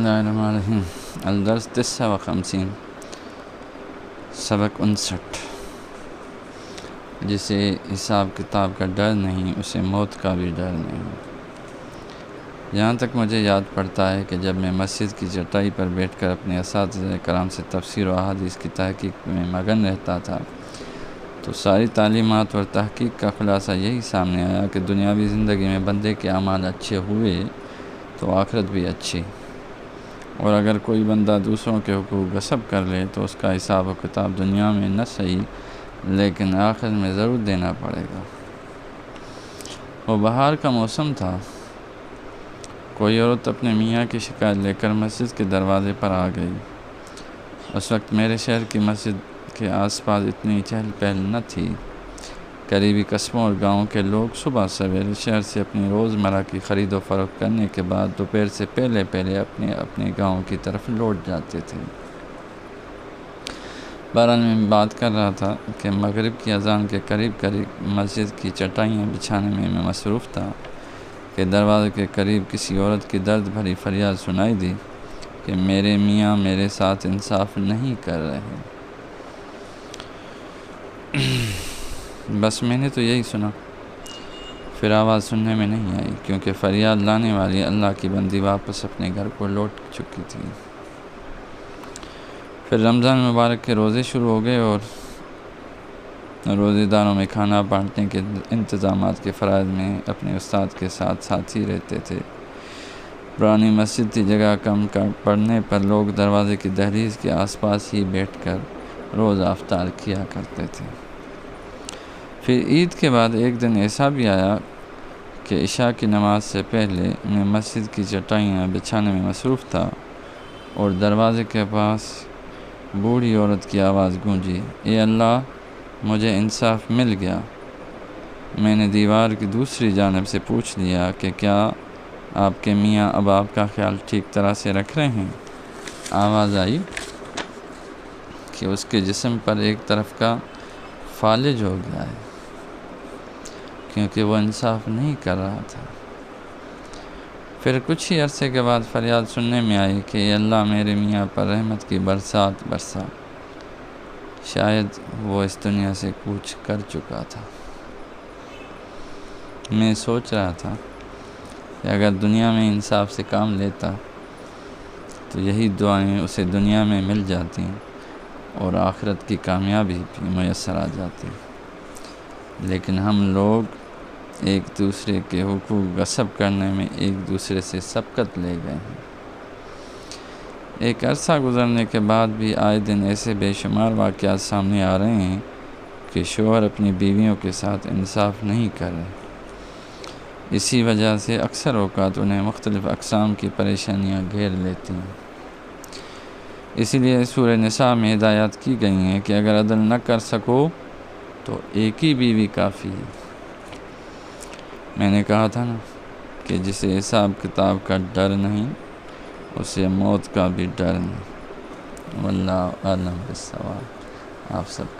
بسم اللہ الرحمن الرحیم۔ الدرس 59 سبق 59۔ جسے حساب کتاب کا ڈر نہیں اسے موت کا بھی ڈر نہیں۔ یہاں تک مجھے یاد پڑتا ہے کہ جب میں مسجد کی چٹائی پر بیٹھ کر اپنے اساتذہ کرام سے تفسیر و احادیث کی تحقیق میں مگن رہتا تھا تو ساری تعلیمات اور تحقیق کا خلاصہ یہی سامنے آیا کہ دنیاوی زندگی میں بندے کے اعمال اچھے ہوئے تو آخرت بھی اچھی، اور اگر کوئی بندہ دوسروں کے حقوق غصب کر لے تو اس کا حساب و کتاب دنیا میں نہ صحیح لیکن آخرت میں ضرور دینا پڑے گا۔ وہ بہار کا موسم تھا۔ کوئی عورت اپنے میاں کی شکایت لے کر مسجد کے دروازے پر آ گئی۔ اس وقت میرے شہر کی مسجد کے آس پاس اتنی چہل پہل نہ تھی۔ قریبی قصبوں اور گاؤں کے لوگ صبح سویرے شہر سے اپنی روزمرہ کی خرید و فروخت کرنے کے بعد دوپہر سے پہلے اپنے گاؤں کی طرف لوٹ جاتے تھے۔ بہرحال میں بات کر رہا تھا کہ مغرب کی اذان کے قریب مسجد کی چٹائیاں بچھانے میں مصروف تھا کہ دروازے کے قریب کسی عورت کی درد بھری فریاد سنائی دی کہ میرے میاں میرے ساتھ انصاف نہیں کر رہے۔ بس میں نے تو یہی سنا، پھر آواز سننے میں نہیں آئی، کیونکہ فریاد لانے والی اللہ کی بندی واپس اپنے گھر کو لوٹ چکی تھی۔ پھر رمضان مبارک کے روزے شروع ہو گئے اور روزے داروں میں کھانا بانٹنے کے انتظامات کے فرائض میں اپنے استاد کے ساتھ ہی رہتے تھے۔ پرانی مسجد کی جگہ کم پڑنے پر لوگ دروازے کی دہلیز کے آس پاس ہی بیٹھ کر روز افطار کیا کرتے تھے۔ پھر عید کے بعد ایک دن ایسا بھی آیا کہ عشاء کی نماز سے پہلے میں مسجد کی چٹائیاں بچھانے میں مصروف تھا اور دروازے کے پاس بوڑھی عورت کی آواز گونجی، اے اللہ مجھے انصاف مل گیا۔ میں نے دیوار کی دوسری جانب سے پوچھ لیا کہ کیا آپ کے میاں اب آپ کا خیال ٹھیک طرح سے رکھ رہے ہیں؟ آواز آئی کہ اس کے جسم پر ایک طرف کا فالج ہو گیا ہے، کیونکہ وہ انصاف نہیں کر رہا تھا۔ پھر کچھ ہی عرصے کے بعد فریاد سننے میں آئی کہ اے اللہ میرے میاں پر رحمت کی برسات برسا۔ شاید وہ اس دنیا سے کوچ کر چکا تھا۔ میں سوچ رہا تھا کہ اگر دنیا میں انصاف سے کام لیتا تو یہی دعائیں اسے دنیا میں مل جاتی اور آخرت کی کامیابی بھی میسر آ جاتی، لیکن ہم لوگ ایک دوسرے کے حقوق غصب کرنے میں ایک دوسرے سے سبقت لے گئے ہیں۔ ایک عرصہ گزرنے کے بعد بھی آئے دن ایسے بے شمار واقعات سامنے آ رہے ہیں کہ شوہر اپنی بیویوں کے ساتھ انصاف نہیں کر رہے۔ اسی وجہ سے اکثر اوقات انہیں مختلف اقسام کی پریشانیاں گھیر لیتی ہیں۔ اسی لیے سورہ نساء میں ہدایات کی گئی ہیں کہ اگر عدل نہ کر سکو تو ایک ہی بیوی کافی ہے۔ میں نے کہا تھا نا کہ جسے حساب کتاب کا ڈر نہیں اسے موت کا بھی ڈر نہیں۔ واللہ اعلم بالصواب۔ آپ سب